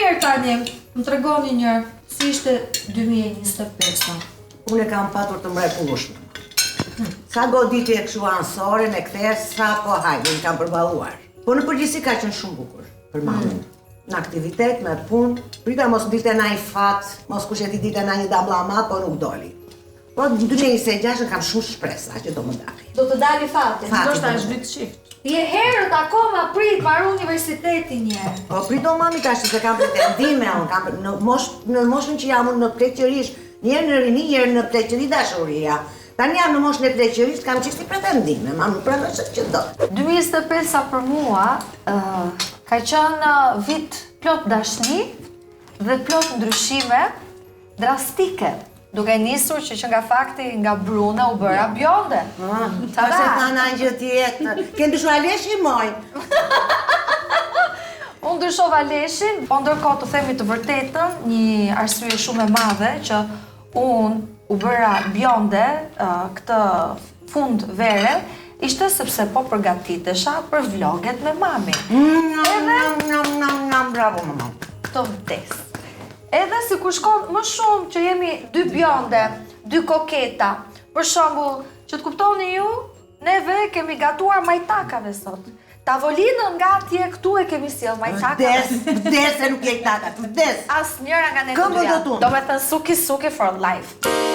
mirë tani, më tregoni njërë, si ishte 2025-a? Unë e kam patur të mrekullueshme. Sa goditje e kështu ansore, në kthes, sa po hajde, në kam përballuar. Po në përgjithësi ka qenë shumë bukur për mamën. Në aktivitet, në punë, prita mos ndite na i fat, mos kush e ti dite na një damllamat, po nuk doli. Po në 2026 kam shumë shpresa që do më dali. Do të dali fati, Ndoshta është vit shift. Je herët akoma prit, marru universitetin një. Po prito mami tash se kam pretendime, unë kam në moshën që jam unë në pleqërish, njerë në rini, njerë në pleqëri dashuria. Tani jam në moshën e pleqërisë, kam çifti pretendime, ma më pranë se që do. 2025 për mua ka qenë vit plot dashni dhe plot ndryshime drastike. Duke nisur që nga fakti nga brune u bëra bjonde. Ta se thana gjë tjetër. Ke ndryshuar leshin moj? Unë ndryshova leshin, po ndërkohë të themi të vërtetën, një arsye shumë e madhe që unë u bëra bjonde këtë fund vere, ishte sepse po përgatitesha për vloget me mami. Bravo mama. Këto vdes. Edhe si ku shkon më shumë që jemi dy bjonde, dy koketa. Për shembull, që të kuptoni ju, neve kemi gatuar majtakave sot. Tavolinën nga atje këtu e kemi sjell majtakave. Vdes se nuk je taka, vdes. Asnjëra nga ne Këmbën dyja. do tunë. Do me thënë suki for life.